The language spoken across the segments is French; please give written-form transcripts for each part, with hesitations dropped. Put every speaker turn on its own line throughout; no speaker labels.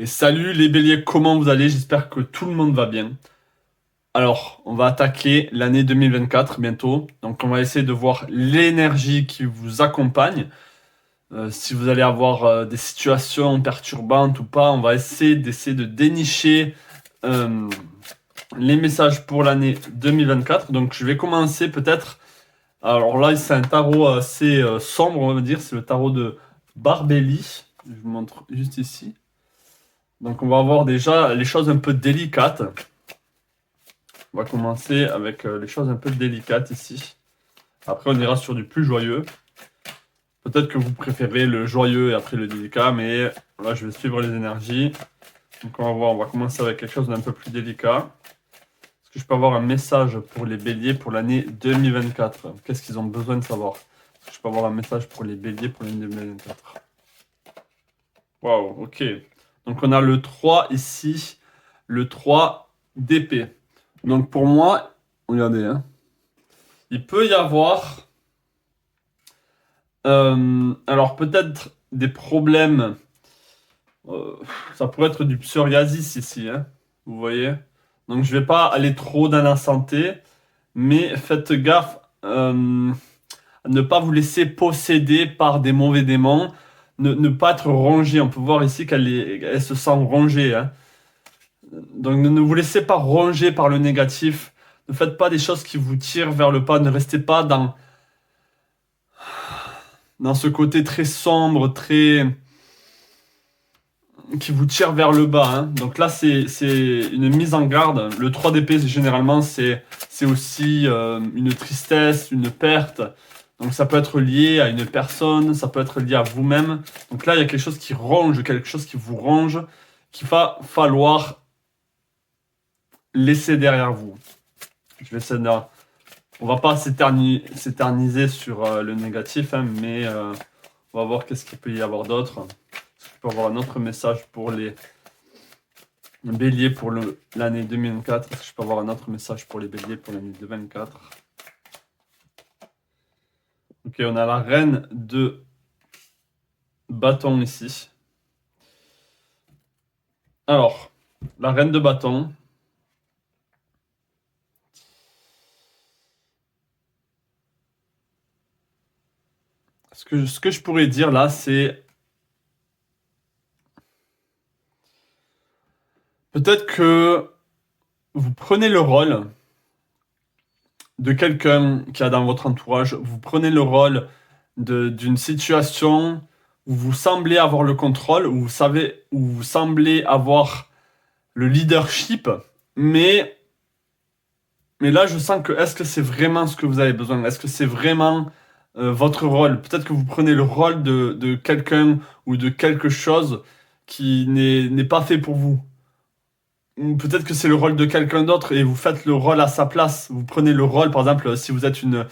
Et salut les béliers, comment vous allez? J'espère que tout le monde va bien. Alors, on va attaquer l'année 2024 bientôt. Donc, on va essayer de voir l'énergie qui vous accompagne. Si vous allez avoir des situations perturbantes ou pas, on va essayer de dénicher euh, les messages pour l'année 2024. Donc, je vais commencer peut-être. Alors là, c'est un tarot assez sombre, on va dire. C'est le tarot de Barbelli. Je vous montre juste ici. Donc on va voir déjà les choses un peu délicates. On va commencer avec les choses un peu délicates ici. Après on ira sur du plus joyeux. Peut-être que vous préférez le joyeux et après le délicat, mais là je vais suivre les énergies. Donc on va voir, on va commencer avec quelque chose d'un peu plus délicat. Est-ce que je peux avoir un message pour les béliers pour l'année 2024? Qu'est-ce qu'ils ont besoin de savoir? Est-ce que je peux avoir un message pour les béliers pour l'année 2024? Waouh, ok. Donc on a le 3 ici, le 3 d'épée. Donc pour moi, regardez, hein, il peut y avoir, alors peut-être des problèmes, ça pourrait être du psoriasis ici, hein, vous voyez. Donc je vais pas aller trop dans la santé, mais faites gaffe à ne pas vous laisser posséder par des mauvais démons, ne pas être rongé. On peut voir ici elle se sent rongée, hein. Donc ne vous laissez pas ronger par le négatif. Ne faites pas des choses qui vous tirent vers le bas. Ne restez pas dans ce côté très sombre, très qui vous tire vers le bas, hein. Donc là, c'est une mise en garde. Le 3 d'épée, généralement, c'est aussi une tristesse, une perte. Donc ça peut être lié à une personne, ça peut être lié à vous-même. Donc là, il y a quelque chose qui ronge, quelque chose qui vous ronge, qu'il va falloir laisser derrière vous. Je vais essayer de... On va pas s'éterniser sur le négatif, hein, mais on va voir qu'est-ce qu'il peut y avoir d'autre. Je peux avoir un autre message pour les béliers pour l'année 2024. Est-ce que je peux avoir un autre message pour les béliers pour l'année 2024? Ok, on a la reine de bâton ici. Alors, la reine de bâton. Ce que je pourrais dire là, c'est peut-être que vous prenez le rôle de quelqu'un qui a dans votre entourage, vous prenez le rôle d'une situation où vous semblez avoir le contrôle, où vous semblez avoir le leadership, mais, mais là je sens que est-ce que c'est vraiment ce que vous avez besoin? Est-ce que c'est vraiment votre rôle? Peut-être que vous prenez le rôle de quelqu'un ou de quelque chose qui n'est pas fait pour vous. Ou peut-être que c'est le rôle de quelqu'un d'autre et vous faites le rôle à sa place. Vous prenez le rôle, par exemple, si vous êtes une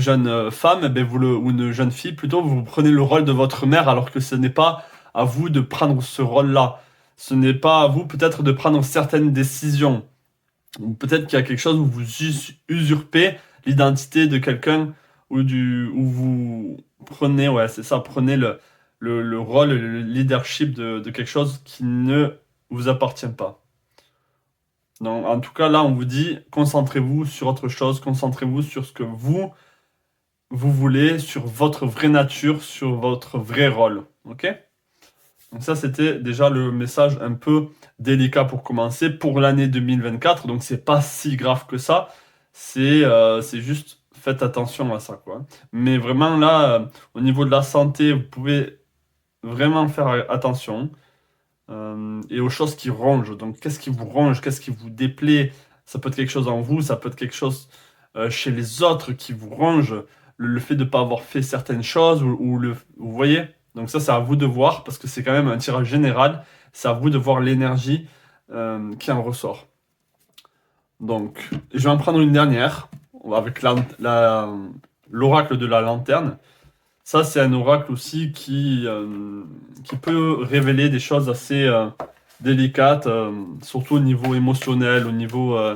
jeune femme, eh ben ou une jeune fille plutôt, vous prenez le rôle de votre mère alors que ce n'est pas à vous de prendre ce rôle-là. Ce n'est pas à vous peut-être de prendre certaines décisions. Ou peut-être qu'il y a quelque chose où vous usurpez l'identité de quelqu'un où vous prenez, ouais, c'est ça, prenez le rôle, le leadership de quelque chose qui ne vous appartient pas. Donc, en tout cas, là, on vous dit, concentrez-vous sur autre chose, concentrez-vous sur ce que vous voulez, sur votre vraie nature, sur votre vrai rôle. Ok? Donc ça, c'était déjà le message un peu délicat pour commencer pour l'année 2024. Donc c'est pas si grave que ça. C'est juste, faites attention à ça, quoi. Mais vraiment, là, au niveau de la santé, vous pouvez vraiment faire attention et aux choses qui rongent. Donc, qu'est-ce qui vous ronge, qu'est-ce qui vous déplaît? Ça peut être quelque chose en vous, ça peut être quelque chose chez les autres qui vous ronge. Le fait de ne pas avoir fait certaines choses, vous voyez? Donc ça, c'est à vous de voir, parce que c'est quand même un tirage général. C'est à vous de voir l'énergie qui en ressort. Donc, je vais en prendre une dernière, avec l'oracle de la lanterne. Ça, c'est un oracle aussi qui peut révéler des choses assez délicates, surtout au niveau émotionnel, au niveau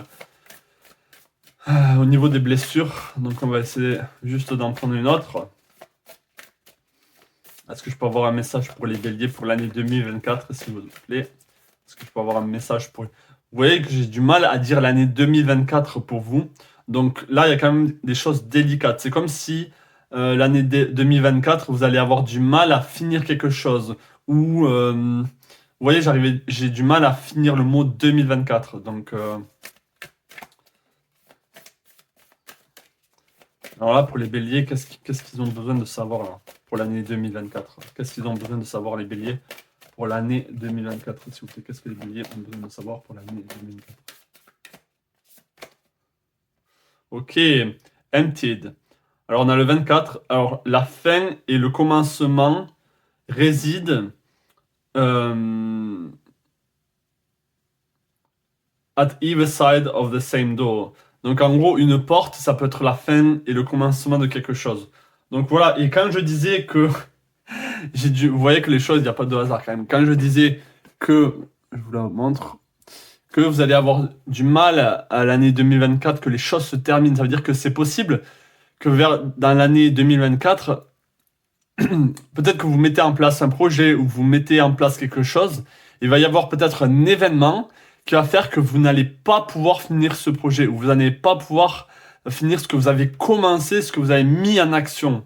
des blessures. Donc, on va essayer juste d'en prendre une autre. Est-ce que je peux avoir un message pour les béliers pour l'année 2024, s'il vous plaît? Est-ce que je peux avoir un message pour... Vous voyez que j'ai du mal à dire l'année 2024 pour vous. Donc là, il y a quand même des choses délicates. C'est comme si l'année 2024, vous allez avoir du mal à finir quelque chose. Ou, vous voyez, j'ai du mal à finir le mot 2024. Donc, alors là, pour les béliers, qu'est-ce qu'ils ont besoin de savoir là, pour l'année 2024? Qu'est-ce qu'ils ont besoin de savoir, les béliers, pour l'année 2024, s'il vous plaît? Qu'est-ce que les béliers ont besoin de savoir pour l'année 2024? Ok, emptied. Alors on a le 24. Alors la fin et le commencement résident at either side of the same door. Donc en gros, une porte, ça peut être la fin et le commencement de quelque chose. Donc voilà, et quand je disais que vous voyez que les choses, il n'y a pas de hasard quand même. Quand je disais que, je vous la montre, que vous allez avoir du mal à l'année 2024, que les choses se terminent, ça veut dire que c'est possible que dans l'année 2024, peut-être que vous mettez en place un projet ou vous mettez en place quelque chose, il va y avoir peut-être un événement qui va faire que vous n'allez pas pouvoir finir ce projet, ou vous n'allez pas pouvoir finir ce que vous avez commencé, ce que vous avez mis en action.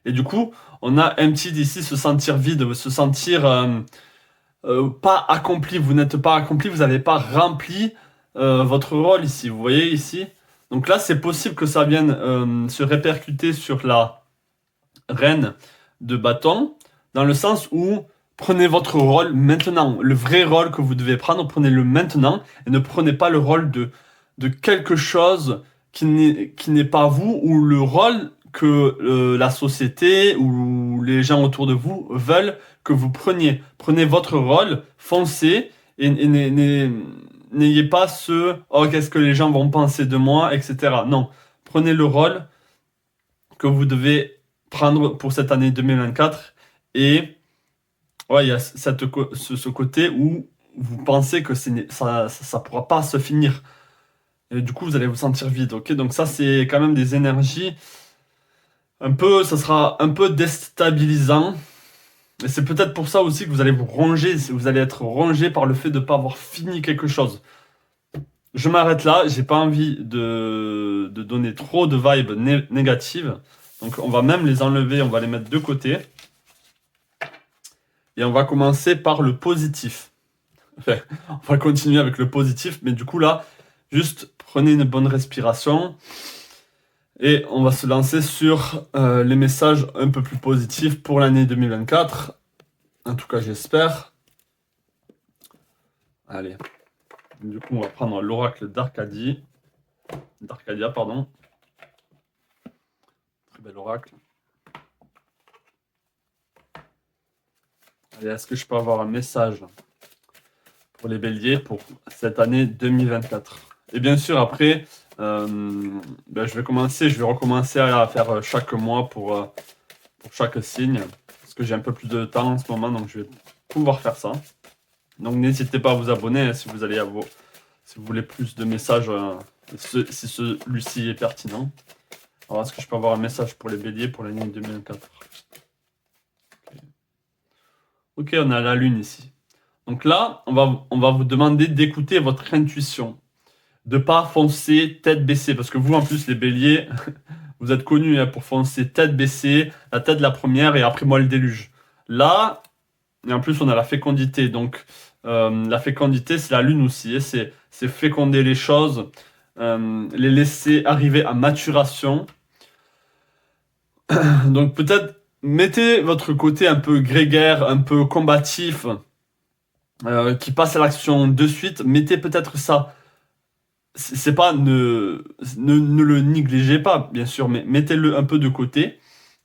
Et du coup, on a empty ici, se sentir vide, se sentir pas accompli. Vous n'êtes pas accompli, vous n'avez pas rempli votre rôle ici. Vous voyez ici? Donc là, c'est possible que ça vienne se répercuter sur la reine de bâton, dans le sens où prenez votre rôle maintenant. Le vrai rôle que vous devez prendre, prenez-le maintenant et ne prenez pas le rôle de quelque chose qui n'est pas vous, ou le rôle que la société ou les gens autour de vous veulent que vous preniez. Prenez votre rôle, foncez et n'ayez pas ce « oh, qu'est-ce que les gens vont penser de moi », etc. Non, prenez le rôle que vous devez prendre pour cette année 2024 et ouais, il y a ce côté où vous pensez que ça pourra pas se finir. Et du coup, vous allez vous sentir vide, ok? Donc ça, c'est quand même des énergies ça sera un peu déstabilisant. Et c'est peut-être pour ça aussi que vous allez vous ronger, vous allez être rongé par le fait de ne pas avoir fini quelque chose. Je m'arrête là, j'ai pas envie de donner trop de vibes négatives. Donc on va même les enlever, on va les mettre de côté. Et on va commencer par le positif. Enfin, on va continuer avec le positif, mais du coup là, juste prenez une bonne respiration. Et on va se lancer sur les messages un peu plus positifs pour l'année 2024. En tout cas, j'espère. Allez. Du coup, on va prendre l'oracle d'Arcadia, pardon. Très bel oracle. Allez, est-ce que je peux avoir un message pour les béliers pour cette année 2024? Et bien sûr, après, je vais recommencer à faire chaque mois pour chaque signe, parce que j'ai un peu plus de temps en ce moment, donc je vais pouvoir faire ça. Donc n'hésitez pas à vous abonner si vous voulez plus de messages, si celui-ci est pertinent. Alors est-ce que je peux avoir un message pour les béliers pour l'année 2024? Ok, on a la lune ici. Donc là, on va vous demander d'écouter votre intuition. De pas foncer tête baissée, parce que vous en plus les béliers, vous êtes connus pour foncer tête baissée, la tête la première et après moi le déluge. Là, et en plus on a la fécondité, donc la fécondité c'est la lune aussi, et c'est féconder les choses, les laisser arriver à maturation. Donc peut-être mettez votre côté un peu grégaire, un peu combatif, qui passe à l'action de suite, mettez peut-être ça. C'est pas ne le négligez pas, bien sûr, mais mettez-le un peu de côté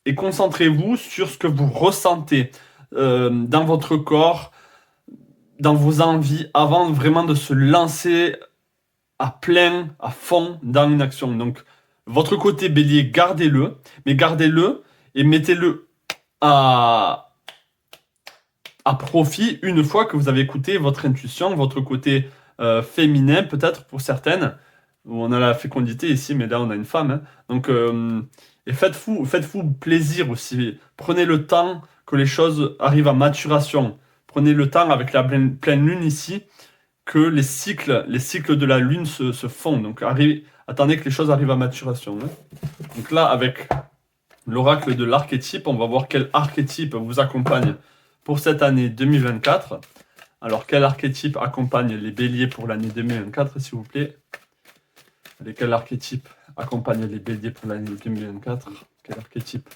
et concentrez-vous sur ce que vous ressentez dans votre corps, dans vos envies, avant vraiment de se lancer à plein, à fond dans une action. Donc, votre côté bélier, gardez-le, mais gardez-le et mettez-le à profit une fois que vous avez écouté votre intuition, votre côté féminin peut-être pour certaines, où on a la fécondité ici, mais là on a une femme. Hein. Donc, et faites-vous plaisir aussi. Prenez le temps que les choses arrivent à maturation. Prenez le temps avec la pleine lune ici, que les cycles de la lune se font. Donc attendez que les choses arrivent à maturation. Hein. Donc là, avec l'oracle de l'archétype, on va voir quel archétype vous accompagne pour cette année 2024. Alors, quel archétype accompagne les béliers pour l'année 2024, s'il vous plaît? Allez, quel archétype accompagne les béliers pour l'année 2024? Quel archétype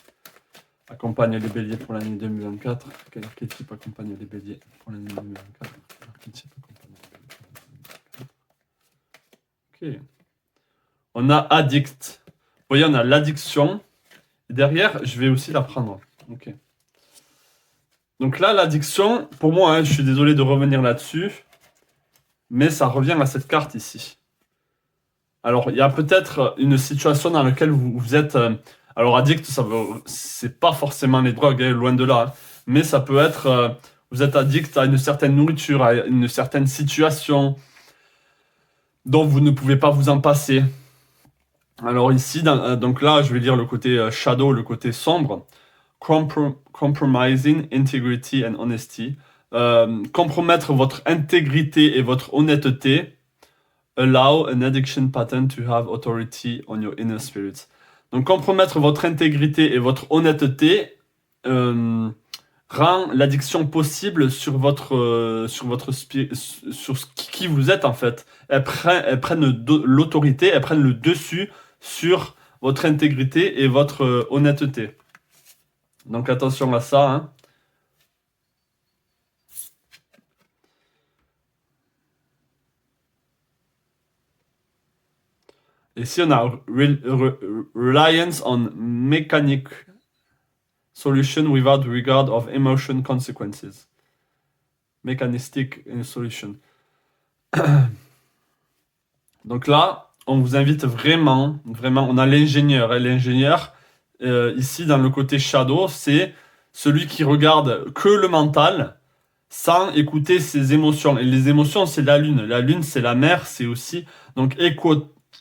accompagne les béliers pour l'année 2024? Quel archétype accompagne les béliers pour l'année 2024? Quel archétype accompagne les béliers? Ok. On a addict. Vous voyez, on a l'addiction. Et derrière, je vais aussi la prendre. Ok. Donc là, l'addiction, pour moi, hein, je suis désolé de revenir là-dessus, mais ça revient à cette carte ici. Alors, il y a peut-être une situation dans laquelle vous êtes... alors, addict, c'est pas forcément les drogues, hein, loin de là. Hein, mais ça peut être... vous êtes addict à une certaine nourriture, à une certaine situation dont vous ne pouvez pas vous en passer. Alors ici, donc là, je vais lire le côté shadow, le côté sombre. Compromising integrity and honesty. Compromettre votre intégrité et votre honnêteté. Allow an addiction pattern to have authority on your inner spirits. Donc compromettre votre intégrité et votre honnêteté rend l'addiction possible sur qui vous êtes en fait. Elles prennent l'autorité, elles prennent le dessus sur votre intégrité et votre honnêteté. Donc attention à ça. Hein. Ici, on a reliance on mechanic solution without regard of emotion consequences. Mechanistic solution. Donc là, on vous invite vraiment, on a l'ingénieur. Et l'ingénieur, ici, dans le côté shadow, c'est celui qui regarde que le mental sans écouter ses émotions. Et les émotions, c'est la lune. La lune, c'est la mer, c'est aussi... Donc,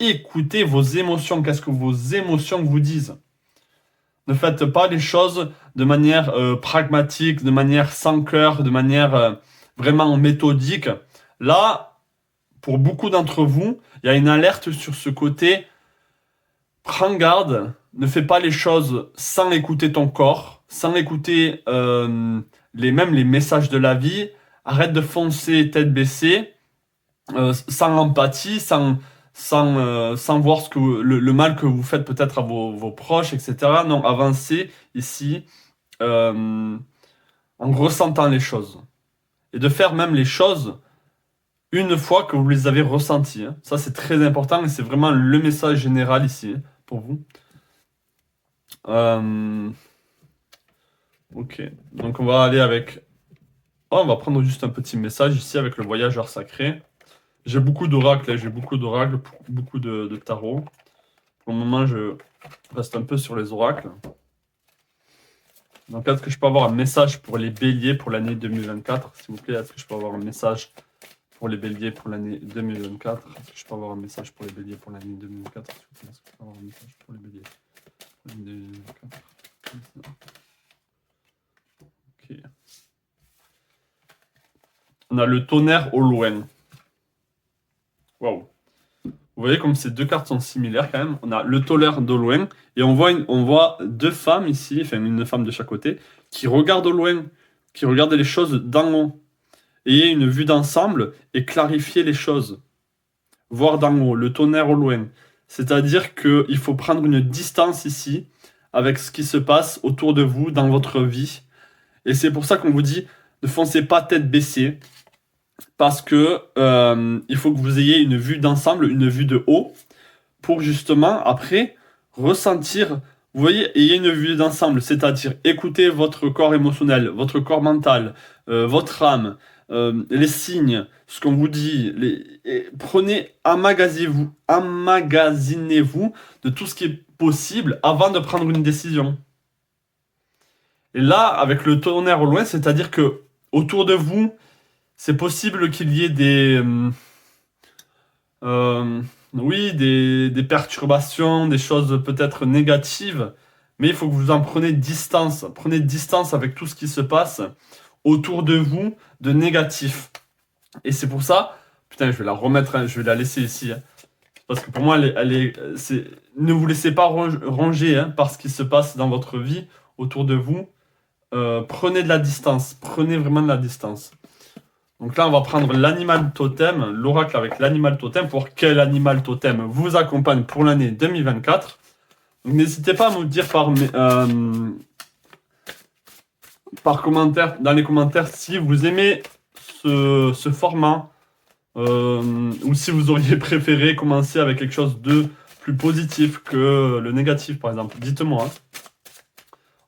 écoutez vos émotions. Qu'est-ce que vos émotions vous disent? Ne faites pas les choses de manière pragmatique, de manière sans cœur, de manière vraiment méthodique. Là, pour beaucoup d'entre vous, il y a une alerte sur ce côté. Prends garde, ne fais pas les choses sans écouter ton corps, sans écouter même les messages de la vie. Arrête de foncer tête baissée, sans empathie, sans voir le mal que vous faites peut-être à vos proches, etc. Non, avancez ici en ressentant les choses. Et de faire même les choses une fois que vous les avez ressenties. Hein. Ça, c'est très important et c'est vraiment le message général ici hein, pour vous. Ok, donc on va aller avec... Oh, on va prendre juste un petit message ici avec le voyageur sacré. J'ai beaucoup d'oracles, beaucoup de tarot. Pour le moment, je reste un peu sur les oracles. Donc, est-ce que je peux avoir un message pour les béliers pour l'année 2024? S'il vous plaît, est-ce que je peux avoir un message pour les béliers pour l'année 2024? Est-ce que je peux avoir un message pour les béliers pour l'année 2024? Est-ce que je peux avoir un message pour les béliers pour l'année 2024? Ok. On a le tonnerre au loin. Waouh. Vous voyez comme ces deux cartes sont similaires quand même. On a le tonnerre de loin et on voit deux femmes ici, enfin une femme de chaque côté, qui regardent au loin, qui regardent les choses d'en haut. Ayez une vue d'ensemble et clarifier les choses. Voir d'en haut, le tonnerre au loin. C'est-à-dire qu'il faut prendre une distance ici avec ce qui se passe autour de vous dans votre vie. Et c'est pour ça qu'on vous dit ne foncez pas tête baissée. Parce que il faut que vous ayez une vue d'ensemble, une vue de haut, pour justement, après, ressentir, vous voyez, ayez une vue d'ensemble, c'est-à-dire écoutez votre corps émotionnel, votre corps mental, votre âme, les signes, ce qu'on vous dit, prenez, emmagasinez-vous de tout ce qui est possible avant de prendre une décision. Et là, avec le tonnerre au loin, c'est-à-dire que autour de vous, c'est possible qu'il y ait des perturbations, des choses peut-être négatives, mais il faut que vous en preniez distance. Prenez distance avec tout ce qui se passe autour de vous de négatif. Et c'est pour ça, putain, je vais la remettre, hein, je vais la laisser ici. Hein, parce que pour moi, ne vous laissez pas ranger hein, par ce qui se passe dans votre vie autour de vous. Prenez de la distance, prenez vraiment de la distance. Donc là, on va prendre l'animal totem, l'oracle avec l'animal totem, pour quel animal totem vous accompagne pour l'année 2024. Donc n'hésitez pas à me dire par commentaire, dans les commentaires, si vous aimez ce format, ou si vous auriez préféré commencer avec quelque chose de plus positif que le négatif, par exemple. Dites-moi. Hein.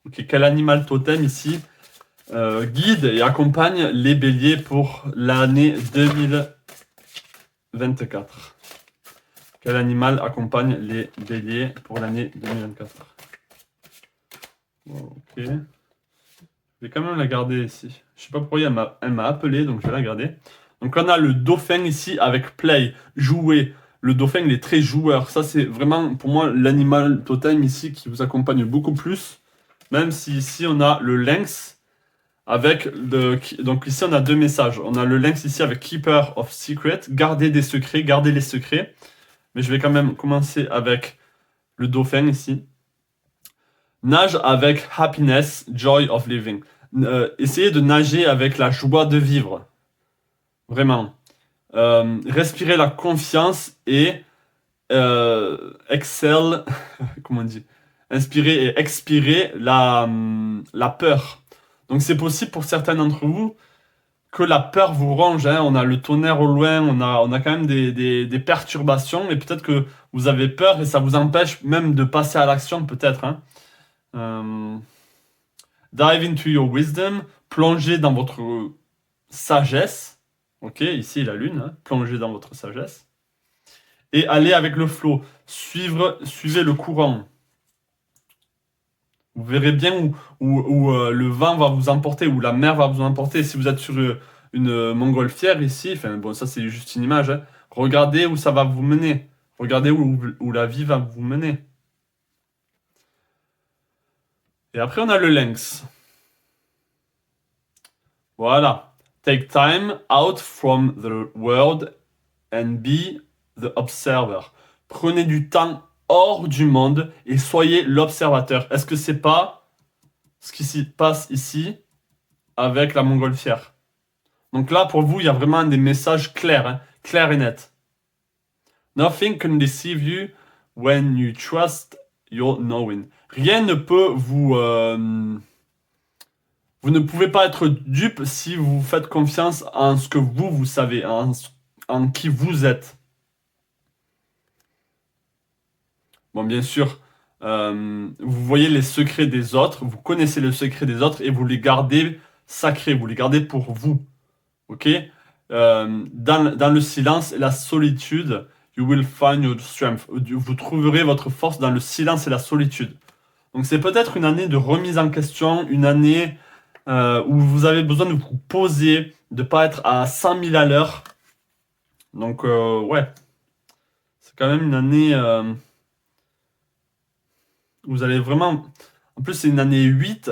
Ok, quel animal totem ici guide et accompagne les béliers pour l'année 2024. Quel animal accompagne les béliers pour l'année 2024? Ok. Je vais quand même la garder ici. Je sais pas pourquoi elle m'a appelé, donc je vais la garder. Donc on a le dauphin ici avec play, jouer. Le dauphin, il est très joueur. Ça, c'est vraiment, pour moi, l'animal totem ici qui vous accompagne beaucoup plus. Même si ici, on a le lynx. Donc ici on a deux messages. On a le lynx ici avec Keeper of Secret, garder des secrets, garder les secrets. Mais je vais quand même commencer avec le dauphin ici. Nage avec happiness, joy of living. Essayez de nager avec la joie de vivre. Vraiment. Respirez la confiance et excel, comment on dit? Inspirer et expirer la peur. Donc c'est possible pour certains d'entre vous que la peur vous ronge. Hein. On a le tonnerre au loin, on a quand même des perturbations, et peut-être que vous avez peur et ça vous empêche même de passer à l'action, peut-être. Hein. Dive into your wisdom, plongez dans votre sagesse. Ok, ici la lune, hein. Plongez dans votre sagesse. Et allez avec le flot, suivez le courant. Vous verrez bien où le vent va vous emporter, où la mer va vous emporter. Si vous êtes sur une montgolfière ici, enfin bon, ça c'est juste une image, hein. Regardez où ça va vous mener. Regardez où la vie va vous mener. Et après, on a le lynx. Voilà. Take time out from the world and be the observer. Prenez du temps hors du monde et soyez l'observateur. Est-ce que c'est pas ce qui s'y passe ici avec la montgolfière? Donc là, pour vous, il y a vraiment des messages clairs, hein, clairs et nets. Nothing can deceive you when you trust your knowing. Rien ne peut vous... vous ne pouvez pas être dupe si vous faites confiance en ce que vous savez, en qui vous êtes. Bon, bien sûr, vous voyez les secrets des autres, vous connaissez les secrets des autres et vous les gardez sacrés, vous les gardez pour vous. Ok? Dans le silence et la solitude, you will find your strength. Vous trouverez votre force dans le silence et la solitude. Donc c'est peut-être une année de remise en question, une année où vous avez besoin de vous poser, de ne pas être à 100 000 à l'heure. Donc ouais, c'est quand même une année où vous allez vraiment... En plus c'est une année 8,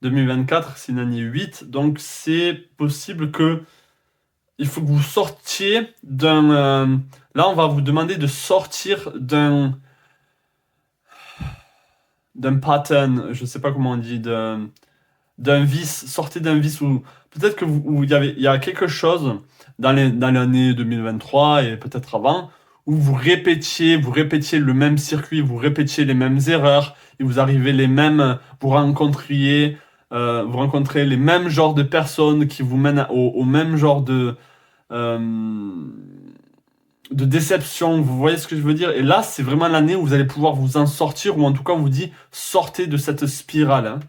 2024, c'est une année 8, donc c'est possible que il faut que vous sortiez d'un... là, on va vous demander de sortir d'un pattern, je sais pas comment on dit, d'un vice. Sortez d'un vice où peut-être que il y a quelque chose dans l'année 2023 et peut-être avant où vous répétiez le même circuit, vous répétiez les mêmes erreurs et vous arrivez vous rencontrez les mêmes genres de personnes qui vous mènent au même genre de déception, vous voyez ce que je veux dire? Et là, c'est vraiment l'année où vous allez pouvoir vous en sortir, ou en tout cas, on vous dit, sortez de cette spirale. Hein.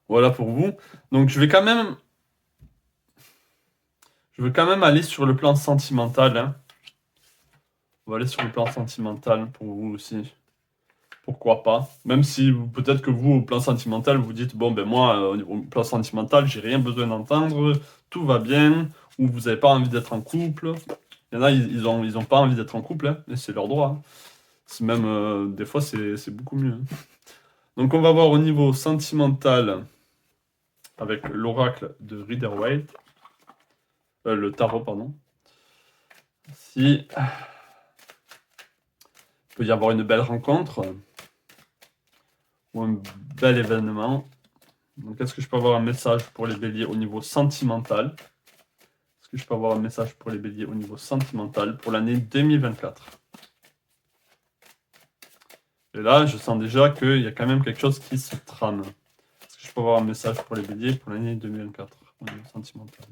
Voilà pour vous. Donc, je vais quand même aller sur le plan sentimental. Hein. On va aller sur le plan sentimental pour vous aussi. Pourquoi pas? Même si peut-être que vous, au plan sentimental, vous dites, bon, ben moi, au plan sentimental, j'ai rien besoin d'entendre, tout va bien, ou vous n'avez pas envie d'être en couple. Il y en a, ils ont pas envie d'être en couple, hein, et c'est leur droit. Hein. C'est même, des fois, c'est beaucoup mieux. Hein. Donc, on va voir au niveau sentimental avec l'oracle de Rider-Waite. Le tarot, pardon. Si il peut y avoir une belle rencontre ou un bel événement. Donc, est-ce que je peux avoir un message pour les béliers au niveau sentimental? Est-ce que je peux avoir un message pour les béliers au niveau sentimental pour l'année 2024? Et là, je sens déjà qu'il y a quand même quelque chose qui se trame. Est-ce que je peux avoir un message pour les béliers pour l'année 2024 au niveau sentimental?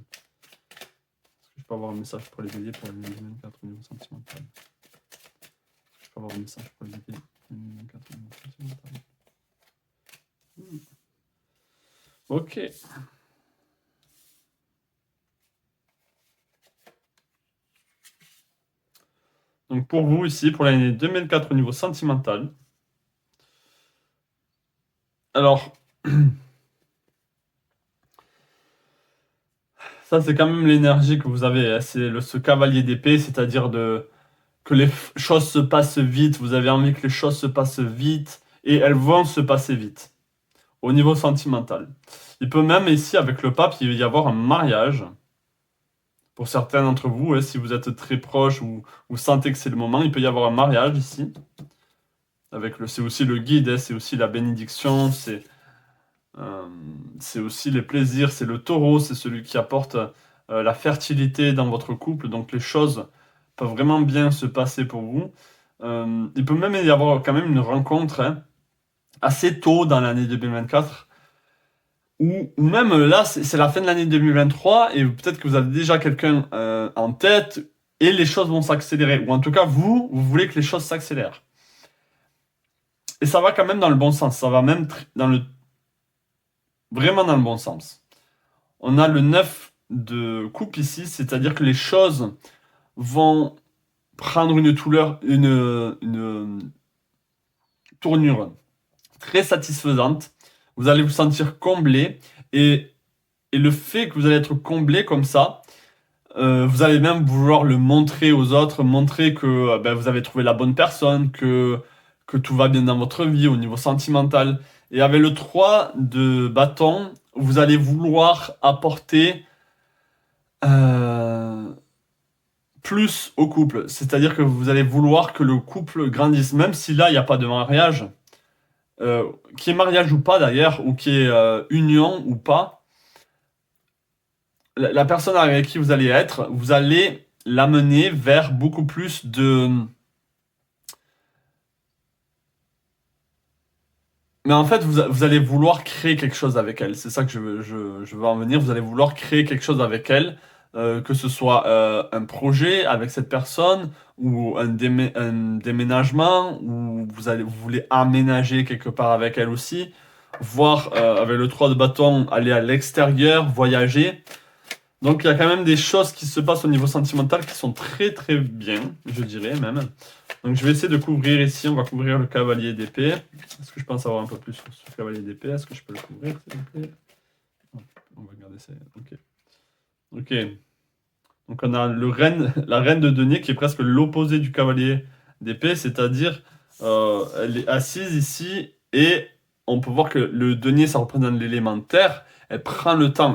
Est-ce que je peux avoir un message pour les béliers pour l'année 2024 au niveau sentimental? Est-ce que je peux avoir un message pour les béliers pour l'année 2024 au niveau sentimental? Ok. Donc pour vous ici, pour l'année 2004 au niveau sentimental. Alors, ça c'est quand même l'énergie que vous avez. Hein. C'est ce cavalier d'épée, c'est-à-dire que les choses se passent vite. Vous avez envie que les choses se passent vite et elles vont se passer vite au niveau sentimental. Il peut même ici, avec le pape, il y avoir un mariage. Pour certains d'entre vous, si vous êtes très proche ou vous sentez que c'est le moment, il peut y avoir un mariage ici. C'est aussi le guide, c'est aussi la bénédiction, c'est aussi les plaisirs, c'est le taureau, c'est celui qui apporte la fertilité dans votre couple. Donc les choses peuvent vraiment bien se passer pour vous. Il peut même y avoir quand même une rencontre assez tôt dans l'année 2024. Ou même là, c'est la fin de l'année 2023 et peut-être que vous avez déjà quelqu'un en tête et les choses vont s'accélérer. Ou en tout cas, vous voulez que les choses s'accélèrent. Et ça va quand même dans le bon sens. Ça va même vraiment dans le bon sens. On a le 9 de coupe ici, c'est-à-dire que les choses vont prendre une tournure très satisfaisante. Vous allez vous sentir comblé et le fait que vous allez être comblé comme ça, vous allez même vouloir le montrer aux autres, montrer que vous avez trouvé la bonne personne, que tout va bien dans votre vie au niveau sentimental. Et avec le 3 de bâton, vous allez vouloir apporter plus au couple. C'est-à-dire que vous allez vouloir que le couple grandisse, même si là, il n'y a pas de mariage. Qui est mariage ou pas d'ailleurs, ou qui est union ou pas, la personne avec qui vous allez être, vous allez l'amener vers beaucoup plus de... Mais en fait, vous allez vouloir créer quelque chose avec elle. C'est ça que je veux en venir. Vous allez vouloir créer quelque chose avec elle, que ce soit un projet avec cette personne, ou un déménagement, ou vous voulez aménager quelque part avec elle aussi, voire avec le 3 de bâton, aller à l'extérieur, voyager. Donc il y a quand même des choses qui se passent au niveau sentimental qui sont très très bien, je dirais même. Donc je vais essayer de couvrir ici, on va couvrir le cavalier d'épée. Est-ce que je pense avoir un peu plus sur ce cavalier d'épée? Est-ce que je peux le couvrir, s'il vous plaît? On va regarder ça. Ok. Ok. Donc on a la reine de denier qui est presque l'opposé du cavalier d'épée, c'est-à-dire elle est assise ici et on peut voir que le denier ça représente l'élément terre. Elle prend le temps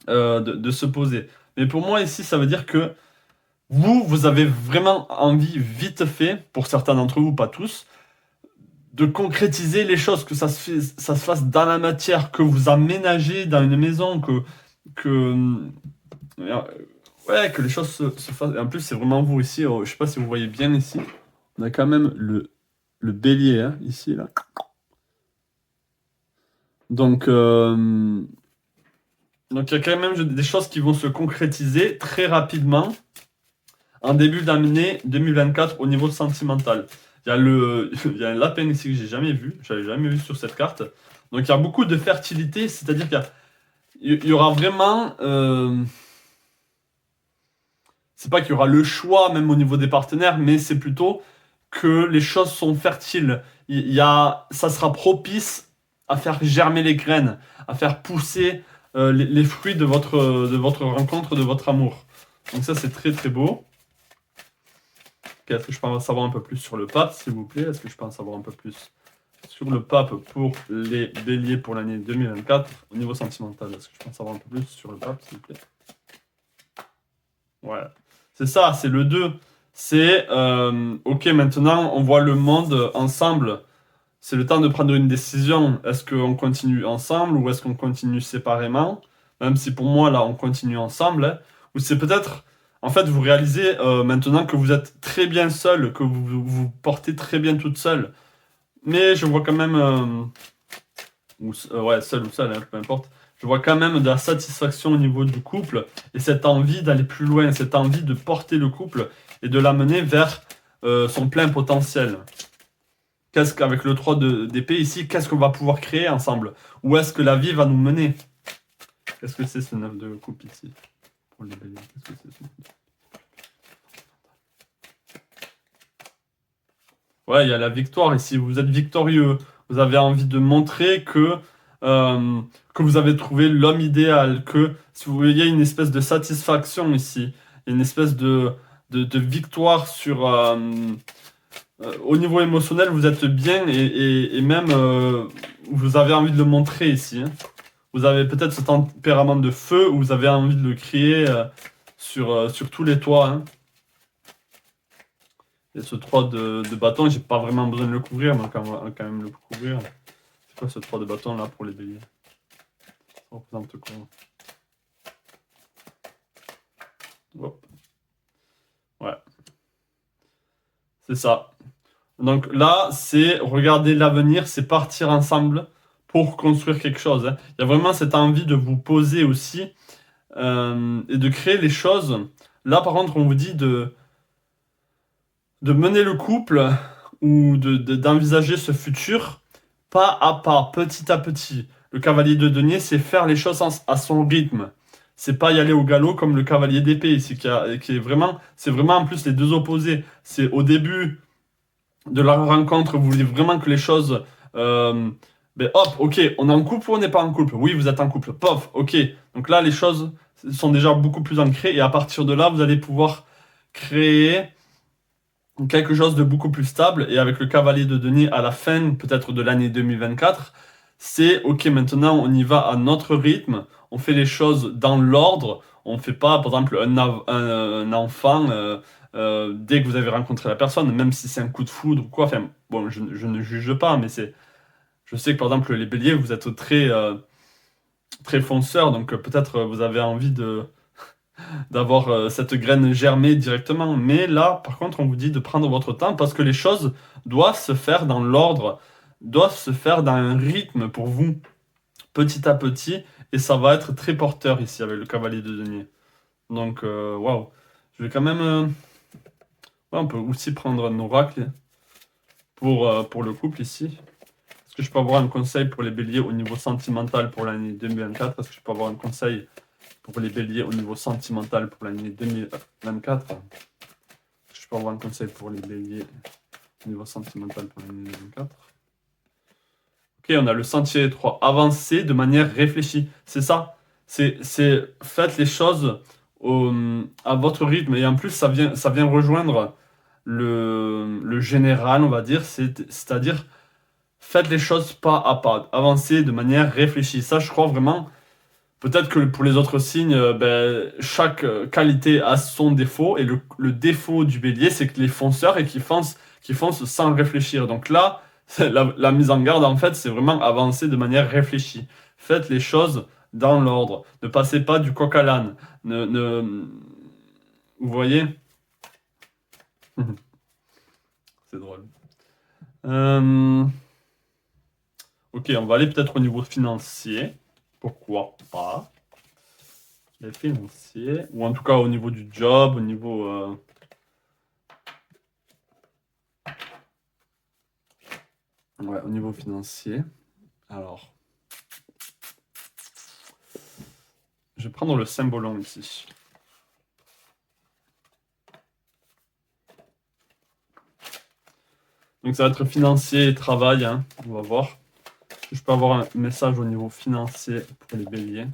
de se poser. Mais pour moi ici ça veut dire que vous avez vraiment envie vite fait, pour certains d'entre vous, pas tous, de concrétiser les choses, que ça se fasse dans la matière, que vous aménagez dans une maison, que les choses se fassent. Et en plus, c'est vraiment vous ici. Je sais pas si vous voyez bien ici. On a quand même le bélier ici, là. Donc, il y a quand même des choses qui vont se concrétiser très rapidement en début d'année 2024 au niveau sentimental. Il y a un lapin ici que j'ai jamais vu. J'avais jamais vu sur cette carte. Donc, il y a beaucoup de fertilité, c'est-à-dire qu'il y aura vraiment... c'est pas qu'il y aura le choix même au niveau des partenaires, mais c'est plutôt que les choses sont fertiles. Ça sera propice à faire germer les graines, à faire pousser les fruits de votre rencontre, de votre amour. Donc ça, c'est très très beau. Est-ce que je peux en savoir un peu plus sur le pape, s'il vous plaît? Est-ce que je peux en savoir un peu plus sur le pape pour les béliers pour l'année 2024 au niveau sentimental? Est-ce que je peux en savoir un peu plus sur le pape, s'il vous plaît? Ouais, c'est ça, c'est le 2. C'est, ok, maintenant on voit le monde ensemble. C'est le temps de prendre une décision. Est-ce qu'on continue ensemble ou est-ce qu'on continue séparément? Même si pour moi, là, on continue ensemble, hein. Ou c'est peut-être, en fait, vous réalisez maintenant que vous êtes très bien seul, que vous portez très bien toute seule. Mais je vois quand même, ouais, seul ou seul, hein, peu importe. Je vois quand même de la satisfaction au niveau du couple et cette envie d'aller plus loin, cette envie de porter le couple et de l'amener vers son plein potentiel. Qu'est-ce qu'avec le 3 d'épée ici, qu'est-ce qu'on va pouvoir créer ensemble? Où est-ce que la vie va nous mener? Qu'est-ce que c'est ce 9 de coupe ici? Pour les béliers, qu'est-ce que c'est ce... Ouais, il y a la victoire ici. Vous êtes victorieux. Vous avez envie de montrer que vous avez trouvé l'homme idéal, que si vous voyez une espèce de satisfaction ici, une espèce de victoire sur... au niveau émotionnel, vous êtes bien et même vous avez envie de le montrer ici, hein. Vous avez peut-être ce tempérament de feu où vous avez envie de le crier sur tous les toits, hein. Et ce 3 de bâton, j'ai pas vraiment besoin de le couvrir, mais on va quand même le couvrir. C'est quoi ce 3 de bâton là pour les béliers? Ça représente quoi? Hop. Ouais. C'est ça. Donc là, c'est regarder l'avenir, c'est partir ensemble pour construire quelque chose, hein. Il y a vraiment cette envie de vous poser aussi et de créer les choses. Là, par contre, on vous dit de mener le couple ou d'envisager ce futur pas à pas, petit à petit. Le cavalier de denier, c'est faire les choses à son rythme. C'est pas y aller au galop comme le cavalier d'épée ici, qui est vraiment, c'est vraiment en plus les deux opposés. C'est au début de la rencontre, vous voulez vraiment que les choses, ben hop, ok, on est en couple ou on n'est pas en couple? Oui, vous êtes en couple. Pof, ok. Donc là, les choses sont déjà beaucoup plus ancrées et à partir de là, vous allez pouvoir créer quelque chose de beaucoup plus stable. Et avec le cavalier de denier à la fin, peut-être de l'année 2024, c'est ok, maintenant on y va à notre rythme, on fait les choses dans l'ordre, on ne fait pas, par exemple, un enfant dès que vous avez rencontré la personne, même si c'est un coup de foudre ou quoi. Enfin, bon, je ne juge pas, mais c'est. Je sais que par exemple, les béliers, vous êtes très, très fonceurs, donc peut-être vous avez envie d'avoir cette graine germée directement. Mais là, par contre, on vous dit de prendre votre temps parce que les choses doivent se faire dans l'ordre, doivent se faire dans un rythme pour vous, petit à petit, et ça va être très porteur ici avec le cavalier de denier. Donc, waouh. Je vais quand même... ouais, on peut aussi prendre un oracle pour le couple ici. Est-ce que je peux avoir un conseil pour les béliers au niveau sentimental pour l'année 2024? Est-ce que je peux avoir un conseil pour les béliers au niveau sentimental pour l'année 2024? Est-ce que je peux avoir un conseil pour les béliers au niveau sentimental pour l'année 2024? Ok, on a le sentier étroit. Avancer de manière réfléchie. C'est ça. C'est faites les choses à votre rythme. Et en plus, ça vient rejoindre le général, on va dire. C'est-à-dire, faites les choses pas à pas. Avancez de manière réfléchie. Ça, je crois vraiment. Peut-être que pour les autres signes, ben, chaque qualité a son défaut. Et le défaut du bélier, c'est que les fonceurs et qui foncent sans réfléchir. Donc là, la mise en garde, en fait, c'est vraiment avancer de manière réfléchie. Faites les choses dans l'ordre. Ne passez pas du coq à l'âne. Vous voyez? C'est drôle. Ok, on va aller peut-être au niveau financier. Pourquoi pas? Les financiers. Ou en tout cas au niveau du job, au niveau... Ouais, au niveau financier. Alors... Je vais prendre le symbolon ici. Donc ça va être financier et travail, hein. On va voir. Je peux avoir un message au niveau financier pour les béliers.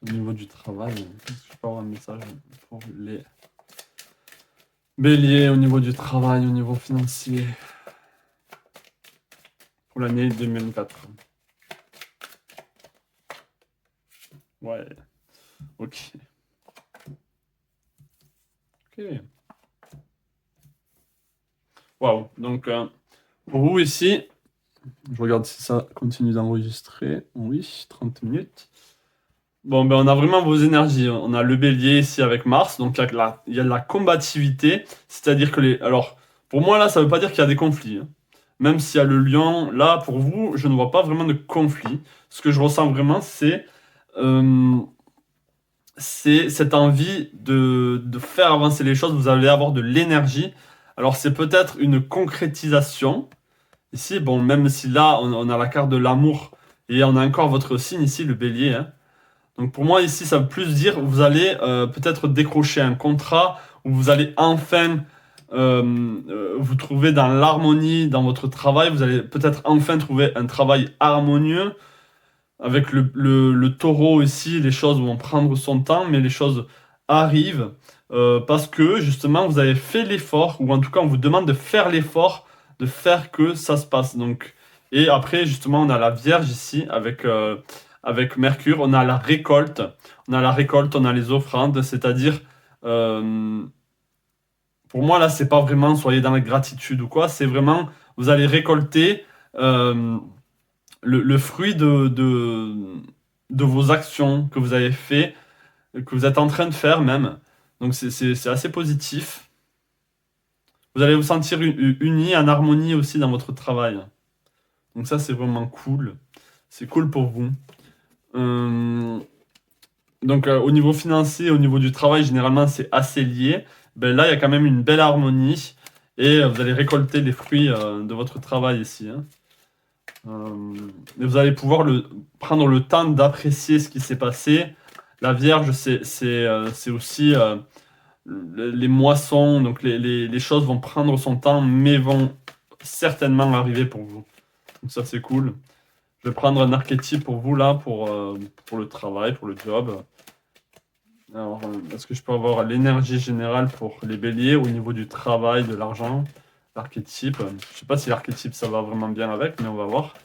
Au niveau du travail, je peux avoir un message pour les béliers au niveau du travail, au niveau financier. pour l'année 2024. Ouais, ok. Ok. Waouh. Donc, pour vous ici, je regarde si ça continue d'enregistrer. Oui, 30 minutes. Bon, ben on a vraiment vos énergies. On a le bélier ici avec Mars, donc il y a de la combativité, c'est-à-dire que Alors, pour moi là, ça veut pas dire qu'il y a des conflits, hein. Même s'il y a le lion, là, pour vous, je ne vois pas vraiment de conflit. Ce que je ressens vraiment, euh, c'est cette envie de faire avancer les choses. Vous allez avoir de l'énergie. Alors, c'est peut-être une concrétisation. Ici, bon, même si là, on a la carte de l'amour et on a encore votre signe ici, le bélier, hein. Donc pour moi ici, ça veut plus dire vous allez peut-être décrocher un contrat où vous allez enfin vous trouver dans l'harmonie dans votre travail. Vous allez peut-être enfin trouver un travail harmonieux. Avec le taureau ici, les choses vont prendre son temps, mais les choses arrivent parce que justement vous avez fait l'effort, ou en tout cas on vous demande de faire l'effort, de faire que ça se passe. Donc, et après justement on a la Vierge ici avec Mercure, on a la récolte, on a les offrandes, c'est-à-dire pour moi là c'est pas vraiment soyez dans la gratitude ou quoi, c'est vraiment vous allez récolter. Le fruit de vos actions que vous avez fait, que vous êtes en train de faire même. Donc c'est assez positif. Vous allez vous sentir unis, en harmonie aussi dans votre travail. Donc ça, c'est vraiment cool. C'est cool pour vous. Euh, donc au niveau financier, au niveau du travail, généralement, c'est assez lié. Ben, là, il y a quand même une belle harmonie. Et vous allez récolter les fruits de votre travail ici, hein. Mais vous allez pouvoir prendre le temps d'apprécier ce qui s'est passé. La Vierge, c'est aussi les moissons, donc les choses vont prendre son temps, mais vont certainement arriver pour vous. Donc ça, c'est cool. Je vais prendre un archétype pour vous là, pour le travail, pour le job. Alors, est-ce que je peux avoir l'énergie générale pour les béliers au niveau du travail, de l'argent? L'archétype. Je sais pas si l'archétype ça va vraiment bien avec, mais on va voir.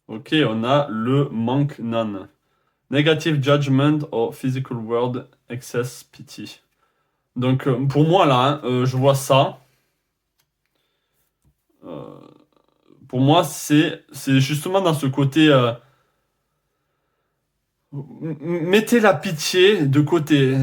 Ok, on a le manque non. Negative judgment or physical world excess pity. Donc pour moi là, hein, je vois ça. Euh, pour moi, c'est justement dans ce côté. Mettez la pitié de côté.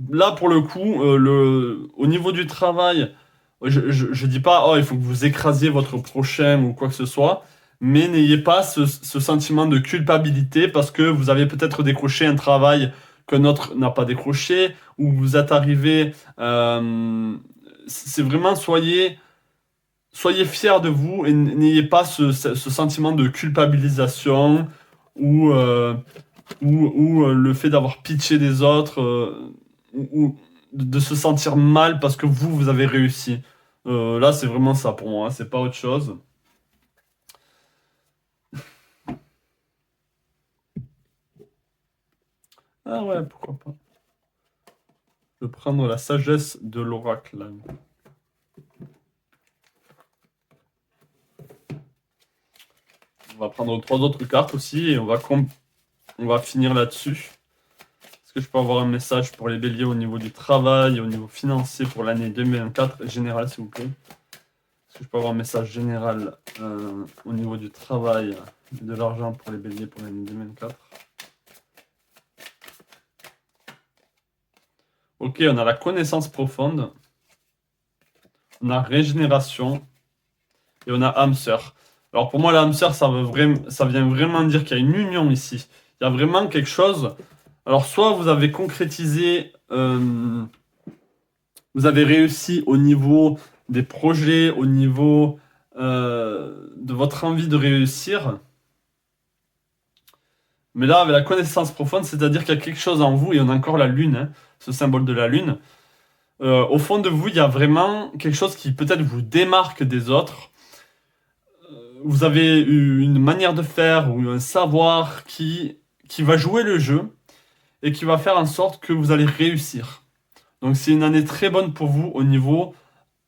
Là, pour le coup, au niveau du travail, je dis pas, oh, il faut que vous écrasiez votre prochain ou quoi que ce soit, mais n'ayez pas ce sentiment de culpabilité parce que vous avez peut-être décroché un travail qu'un autre n'a pas décroché, ou vous êtes arrivé. C'est vraiment, soyez fiers de vous et n'ayez pas ce sentiment de culpabilisation ou. Ou le fait d'avoir pitié des autres, ou de se sentir mal parce que vous avez réussi. Là, c'est vraiment ça pour moi, hein, c'est pas autre chose. Ah ouais, pourquoi pas. Je vais prendre la sagesse de l'oracle. On va prendre 3 autres cartes aussi et on va finir là-dessus. Est-ce que je peux avoir un message pour les béliers au niveau du travail, au niveau financier pour l'année 2024, général s'il vous plaît? Est-ce que je peux avoir un message général au niveau du travail et de l'argent pour les béliers pour l'année 2024? Ok, on a la connaissance profonde, on a régénération et on a âme sœur. Alors pour moi, l'âme sœur, ça vient vraiment dire qu'il y a une union ici. Il y a vraiment quelque chose. Alors soit vous avez concrétisé, vous avez réussi au niveau des projets, au niveau de votre envie de réussir. Mais là, avec la connaissance profonde, c'est-à-dire qu'il y a quelque chose en vous, et on a encore la lune, hein, ce symbole de la lune. Au fond de vous, il y a vraiment quelque chose qui peut-être vous démarque des autres. Vous avez une manière de faire ou un savoir qui va jouer le jeu et qui va faire en sorte que vous allez réussir. Donc c'est une année très bonne pour vous au niveau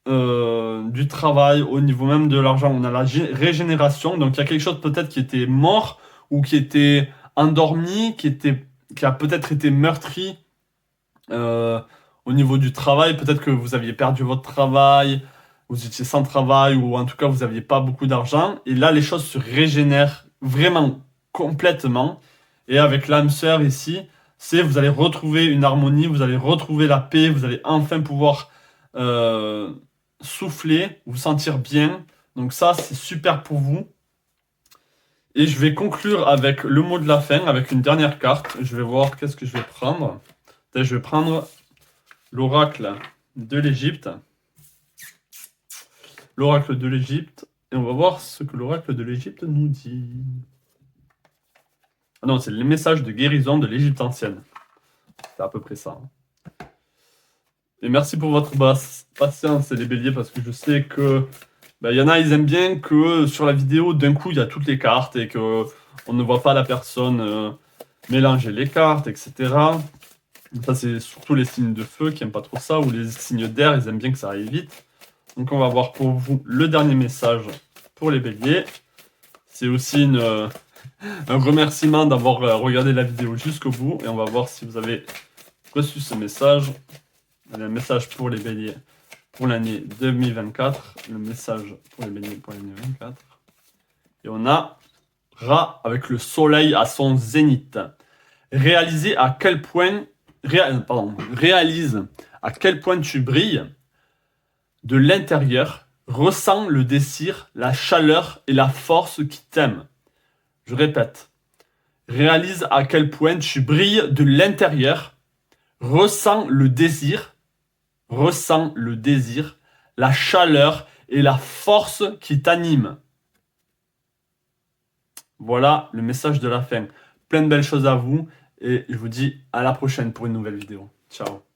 du travail, au niveau même de l'argent, on a la régénération. Donc il y a quelque chose peut-être qui était mort ou qui était endormi, qui a peut-être été meurtri euh, au niveau du travail. Peut-être que vous aviez perdu votre travail, vous étiez sans travail ou en tout cas vous n'aviez pas beaucoup d'argent. Et là, les choses se régénèrent vraiment complètement. Et avec l'âme sœur ici, vous allez retrouver une harmonie, vous allez retrouver la paix, vous allez enfin pouvoir euh, souffler, vous sentir bien. Donc ça, c'est super pour vous. Et je vais conclure avec le mot de la fin, avec une dernière carte. Je vais voir qu'est-ce que je vais prendre. Je vais prendre l'oracle de l'Égypte. L'oracle de l'Égypte. Et on va voir ce que l'oracle de l'Égypte nous dit. Ah non, c'est les messages de guérison de l'Égypte ancienne. C'est à peu près ça. Et merci pour votre patience, les béliers, parce que je sais que y en a, ils aiment bien que sur la vidéo, d'un coup, il y a toutes les cartes et que on ne voit pas la personne mélanger les cartes, etc. Ça, c'est surtout les signes de feu qui n'aiment pas trop ça, ou les signes d'air, ils aiment bien que ça aille vite. Donc on va voir pour vous le dernier message pour les béliers. C'est aussi un remerciement d'avoir regardé la vidéo jusqu'au bout. Et on va voir si vous avez reçu ce message. Un message pour les béliers pour l'année 2024. Le message pour les béliers pour l'année 2024. Et on a Ra avec le soleil à son zénith. Réalise à quel point tu brilles de l'intérieur. Ressens le désir, la chaleur et la force qui t'aiment. Je répète. Réalise à quel point tu brilles de l'intérieur. Ressens le désir, la chaleur et la force qui t'anime. Voilà le message de la fin. Plein de belles choses à vous et je vous dis à la prochaine pour une nouvelle vidéo. Ciao.